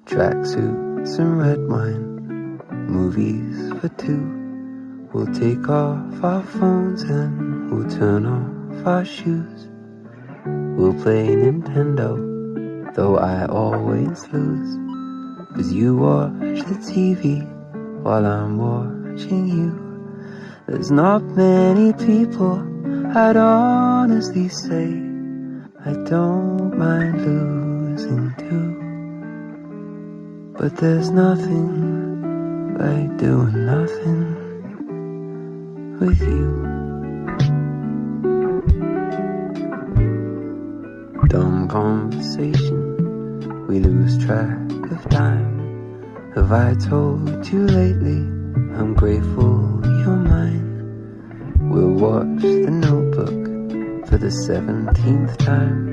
tracksuits and red wine, movies for two. We'll take off our phones and we'll turn off our shoes. We'll play Nintendo, though I always lose. 'Cause you watch the TV while I'm watching you. There's not many people I'd honestly say I don't mind losing to. But there's nothing like doing nothing with you. Dumb conversation, we lose track of time. Have I told you lately I'm grateful you're mine? We'll watch The Notebook for the 17th time.